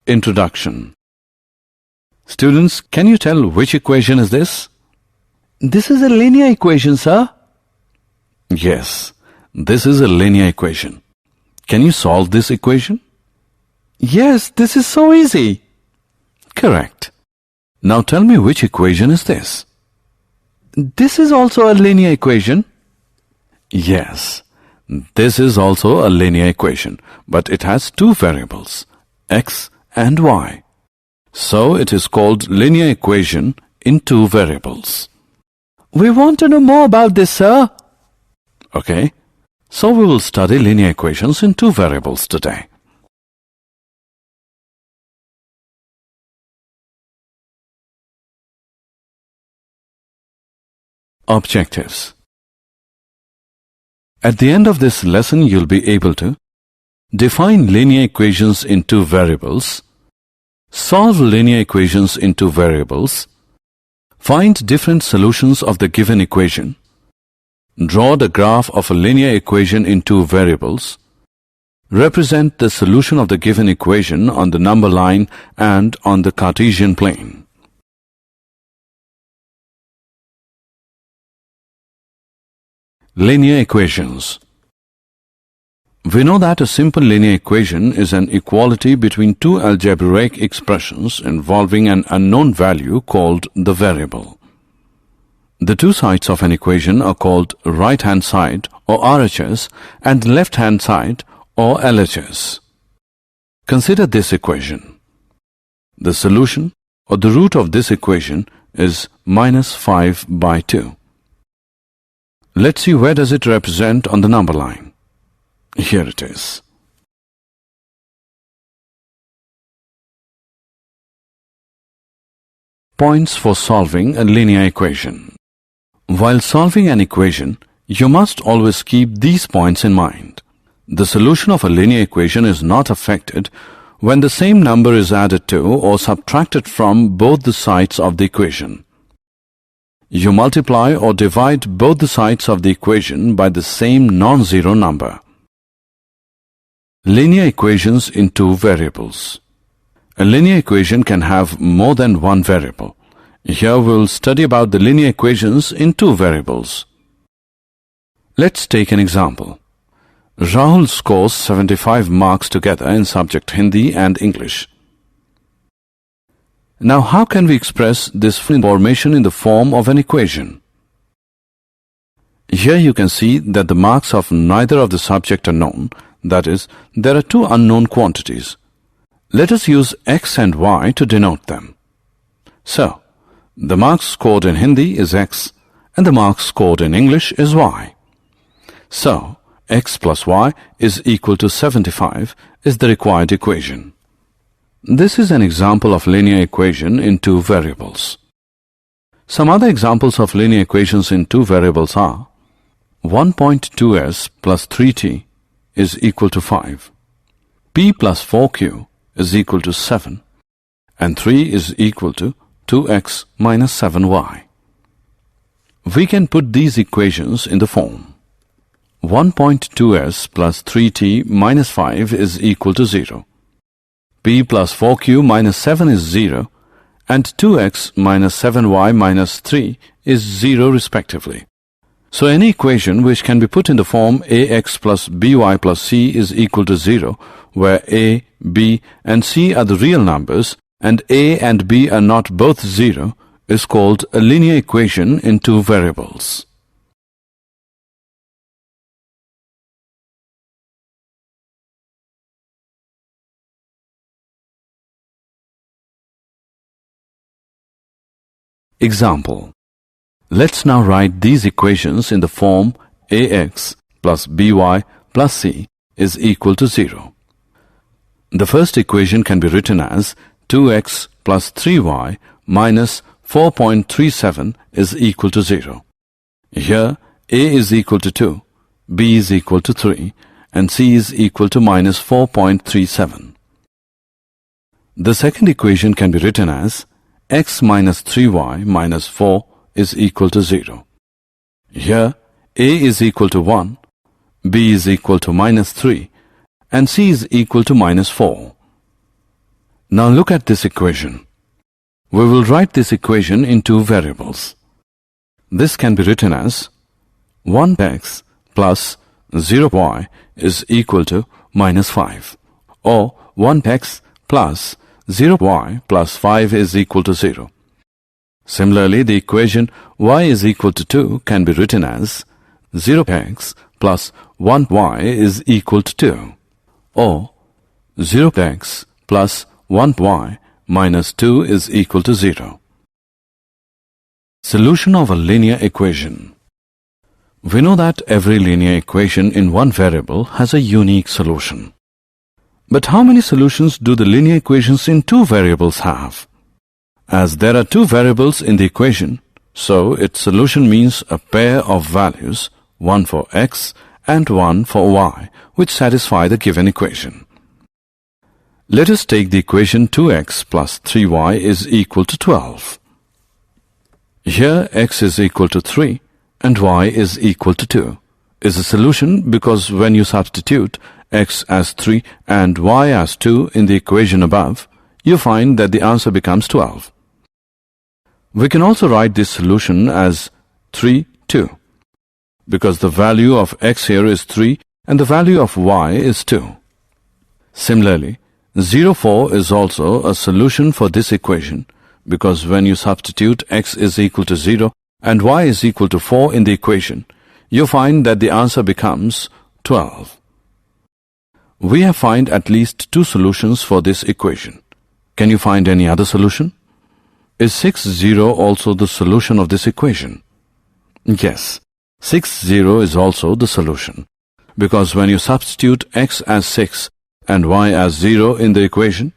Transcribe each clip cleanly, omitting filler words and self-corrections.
Introduction. Students, can you tell which equation is this? This is a linear equation, sir. Yes, this is a linear equation. Can you solve this equation? Yes, this is so easy. Correct. Now tell me which equation is this? This is also a linear equation. Yes, this is also a linear equation, but it has two variables, x and y. So it is called linear equation in two variables. We want to know more about this, sir. Okay, so we will study linear equations in two variables today. Objectives. At the end of this lesson, you'll be able to define linear equations in two variables, solve linear equations in two variables, find different solutions of the given equation, draw the graph of a linear equation in two variables, represent the solution of the given equation on the number line and on the Cartesian plane. Linear equations. We know that a simple linear equation is an equality between two algebraic expressions involving an unknown value called the variable. The two sides of an equation are called right-hand side or RHS and left-hand side or LHS. Consider this equation. The solution or the root of this equation is -5/2. Let's see where does it represent on the number line. Here it is. Points for solving a linear equation. While solving an equation, you must always keep these points in mind. The solution of a linear equation is not affected when the same number is added to or subtracted from both the sides of the equation. You multiply or divide both the sides of the equation by the same non-zero number. Linear equations in two variables. A linear equation can have more than one variable. Here we will study about the linear equations in two variables. Let's take an example. Rahul scores 75 marks together in subject Hindi and English. Now, how can we express this information in the form of an equation? Here you can see that the marks of neither of the subject are known. That is, there are two unknown quantities. Let us use x and y to denote them. So, the marks scored in Hindi is x and the marks scored in English is y. So, x plus y is equal to 75 is the required equation. This is an example of linear equation in two variables. Some other examples of linear equations in two variables are 1.2s plus 3t is equal to 5, p plus 4q is equal to 7, and 3 is equal to 2x minus 7y. We can put these equations in the form 1.2s plus 3t minus 5 is equal to 0. P plus 4q minus 7 is 0 and 2x minus 7y minus 3 is 0 respectively. So any equation which can be put in the form ax plus by plus c is equal to 0, where a, b and c are the real numbers and a and b are not both 0, is called a linear equation in two variables. Example. Let's now write these equations in the form ax plus by plus c is equal to 0. The first equation can be written as 2x plus 3y minus 4.37 is equal to 0. Here a is equal to 2, b is equal to 3 and c is equal to minus 4.37. The second equation can be written as x minus 3y minus 4 is equal to 0. Here, a is equal to 1, b is equal to minus 3, and c is equal to minus 4. Now look at this equation. We will write this equation in two variables. This can be written as 1x plus 0y is equal to minus 5, or 1x plus 0y plus 5 is equal to 0. Similarly, the equation y is equal to 2 can be written as 0x plus 1y is equal to 2, or 0x plus 1y minus 2 is equal to 0. Solution of a linear equation. We know that every linear equation in one variable has a unique solution. But how many solutions do the linear equations in two variables have? As there are two variables in the equation, so its solution means a pair of values, one for x and one for y, which satisfy the given equation. Let us take the equation 2x plus 3y is equal to 12. Here x is equal to 3 and y is equal to 2 is a solution because when you substitute x as 3 and y as 2 in the equation above, you find that the answer becomes 12. We can also write this solution as 3, 2, because the value of x here is 3 and the value of y is 2. Similarly, 0, 4 is also a solution for this equation because when you substitute x is equal to 0 and y is equal to 4 in the equation, you find that the answer becomes 12. We have found at least two solutions for this equation. Can you find any other solution? Is 6, 0 also the solution of this equation? Yes, 6, 0 is also the solution because when you substitute x as 6 and y as 0 in the equation,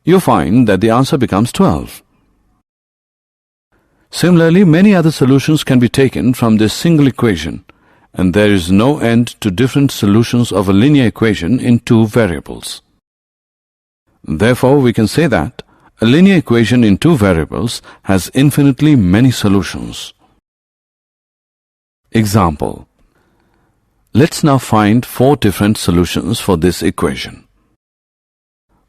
you find that the answer becomes 12. Similarly, many other solutions can be taken from this single equation, and there is no end to different solutions of a linear equation in two variables. Therefore, we can say that a linear equation in two variables has infinitely many solutions. Example. Let's now find four different solutions for this equation.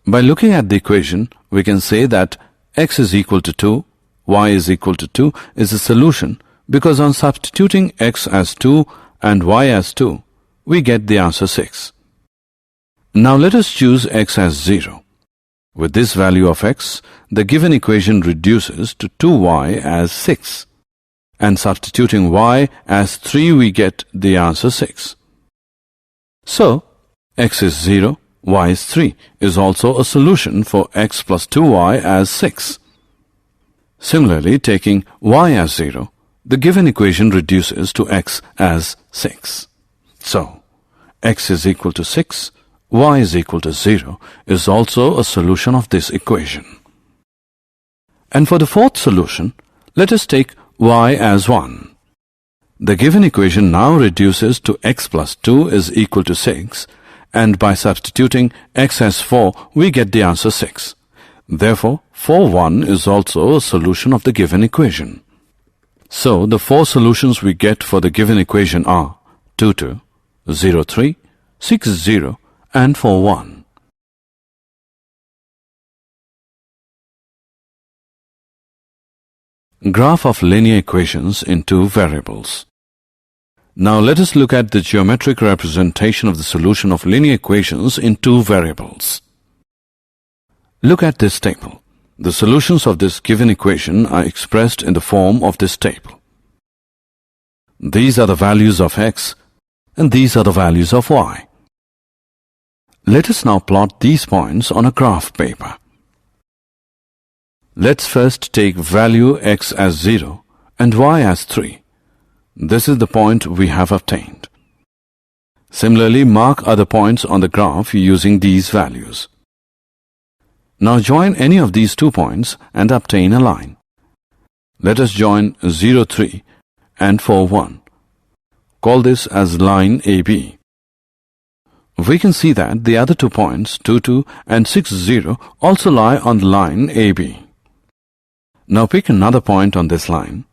By looking at the equation, we can say that x is equal to 2, y is equal to 2 is a solution because on substituting x as 2 and y as 2, we get the answer 6. Now let us choose x as 0. With this value of x, the given equation reduces to 2y as 6. And substituting y as 3, we get the answer 6. So, x is 0, y is 3 is also a solution for x plus 2y as 6. Similarly, taking y as 0, the given equation reduces to x as 6. So, x is equal to 6, y is equal to 0 is also a solution of this equation. And for the fourth solution, let us take y as 1. The given equation now reduces to x plus 2 is equal to 6, and by substituting x as 4, we get the answer 6. Therefore, 4, 1 is also a solution of the given equation. So, the four solutions we get for the given equation are 2, 2, 0, 3, 6, 0, and 4, 1. Graph of linear equations in two variables. Now let us look at the geometric representation of the solution of linear equations in two variables. Look at this table. The solutions of this given equation are expressed in the form of this table. These are the values of x and these are the values of y. Let us now plot these points on a graph paper. Let's first take value x as 0 and y as 3. This is the point we have obtained. Similarly, mark other points on the graph using these values. Now join any of these 2 points and obtain a line. Let us join 0, 3 and 4, 1. Call this as line AB. We can see that the other 2 points, 2, 2 and 6, 0, also lie on the line AB. Now pick another point on this line.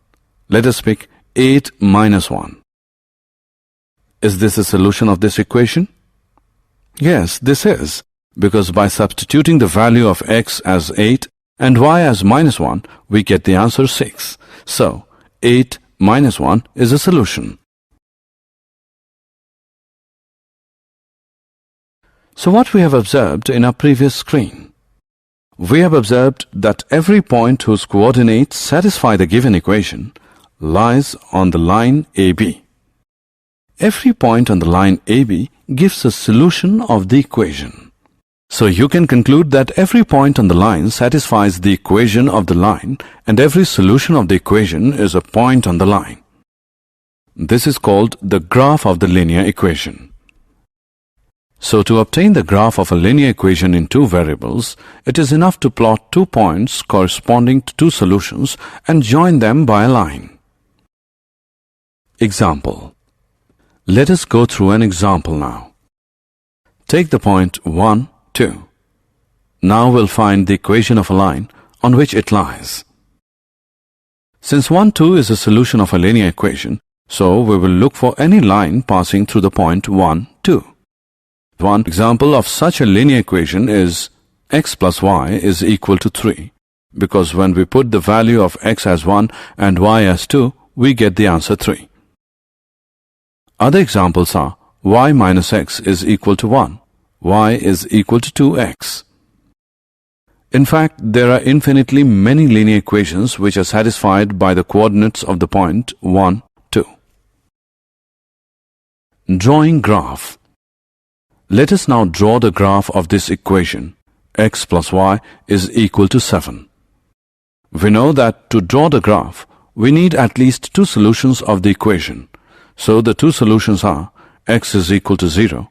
Let us pick 8 minus 1. Is this a solution of this equation? Yes, this is, because by substituting the value of x as 8 and y as -1, we get the answer 6. So, 8 minus 1 is a solution. So what we have observed in our previous screen? We have observed that every point whose coordinates satisfy the given equation lies on the line AB. Every point on the line AB gives a solution of the equation. So you can conclude that every point on the line satisfies the equation of the line, and every solution of the equation is a point on the line. This is called the graph of the linear equation. So to obtain the graph of a linear equation in two variables, it is enough to plot 2 points corresponding to 2 solutions and join them by a line. Example. Let us go through an example now. Take the point 1, 2. Now we'll find the equation of a line on which it lies. Since 1, 2 is a solution of a linear equation, so we will look for any line passing through the point 1, 2. One example of such a linear equation is x plus y is equal to 3, because when we put the value of x as 1 and y as 2, we get the answer 3. Other examples are y minus x is equal to 1, y is equal to 2x. In fact, there are infinitely many linear equations which are satisfied by the coordinates of the point 1, 2. Drawing graph. Let us now draw the graph of this equation, x plus y is equal to 7. We know that to draw the graph, we need at least 2 solutions of the equation. So the 2 solutions are x is equal to 0,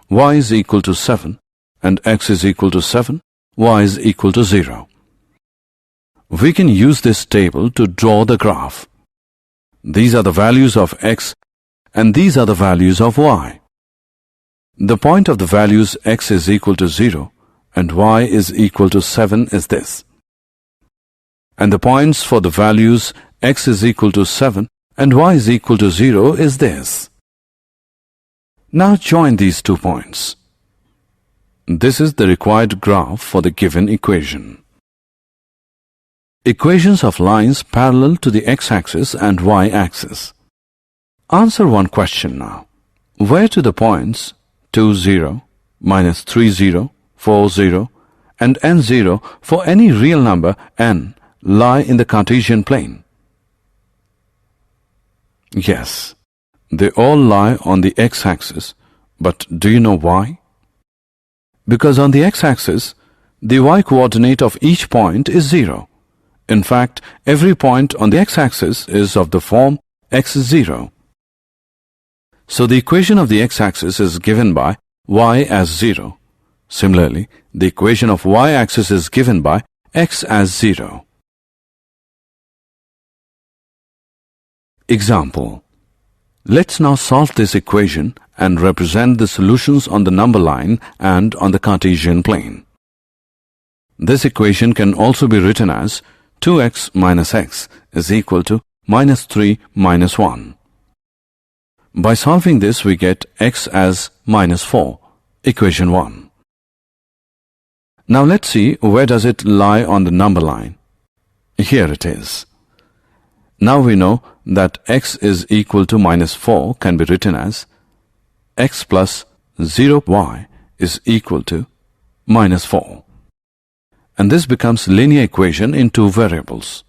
y is equal to 7, and x is equal to 7, y is equal to 0. We can use this table to draw the graph. These are the values of x and these are the values of y. The point of the values x is equal to 0 and y is equal to 7 is this. And the points for the values x is equal to 7 and y is equal to 0 is this. Now join these 2 points. This is the required graph for the given equation. Equations of lines parallel to the x-axis and y-axis. Answer one question now. Where do the points 2, 0, minus 3, 0, 4, 0, and n 0 for any real number n lie in the Cartesian plane? Yes, they all lie on the x-axis, but do you know why? Because on the x-axis, the y-coordinate of each point is 0. In fact, every point on the x-axis is of the form x is 0. So the equation of the x-axis is given by y as 0. Similarly, the equation of y-axis is given by x as 0. Example. Let's now solve this equation and represent the solutions on the number line and on the Cartesian plane. This equation can also be written as 2x minus x is equal to minus 3 minus 1. By solving this, we get x as minus 4, equation 1. Now let's see where does it lie on the number line. Here it is. Now we know that x is equal to minus 4 can be written as x plus 0y is equal to minus 4. And this becomes linear equation in 2 variables.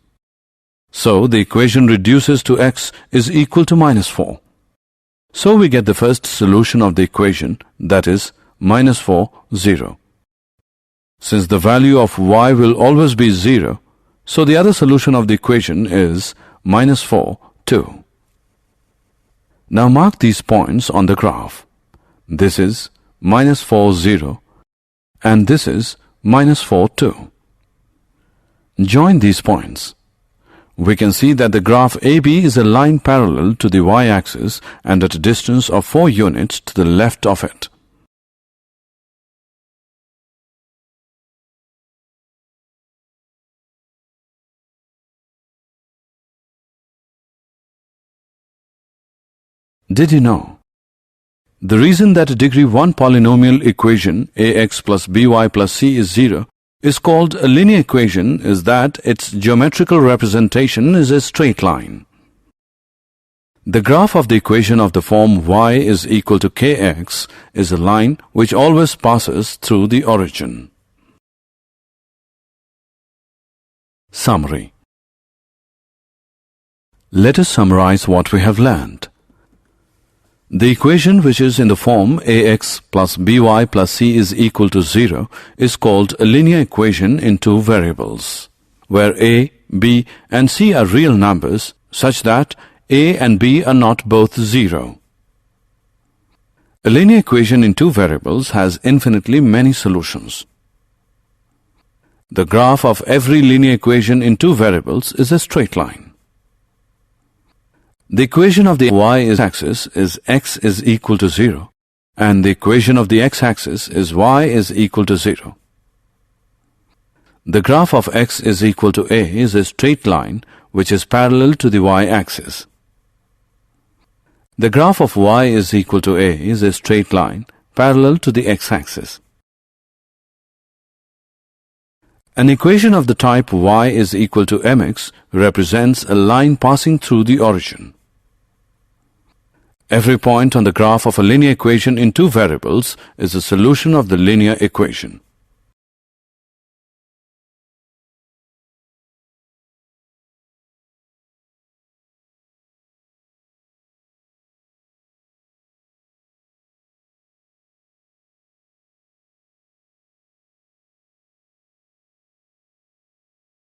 So the equation reduces to x is equal to minus 4. So we get the first solution of the equation, that is minus 4, 0. Since the value of y will always be 0, so the other solution of the equation is minus 4, 2. Now mark these points on the graph. This is minus 4, 0, and this is minus 4, 2. Join these points. We can see that the graph AB is a line parallel to the y-axis and at a distance of 4 units to the left of it. Did you know The reason that a degree 1 polynomial equation ax plus by plus c is 0 is called a linear equation is that its geometrical representation is a straight line. The graph of the equation of the form y is equal to kx is a line which always passes through the origin. Summary. Let us summarize what we have learned. The equation which is in the form ax plus by plus c is equal to 0 is called a linear equation in two variables, where a, b and c are real numbers such that a and b are not both 0. A linear equation in two variables has infinitely many solutions. The graph of every linear equation in two variables is a straight line. The equation of the y-axis is x is equal to 0, and the equation of the x-axis is y is equal to 0. The graph of x is equal to a is a straight line which is parallel to the y-axis. The graph of y is equal to a is a straight line parallel to the x-axis. An equation of the type y is equal to mx represents a line passing through the origin. Every point on the graph of a linear equation in two variables is a solution of the linear equation.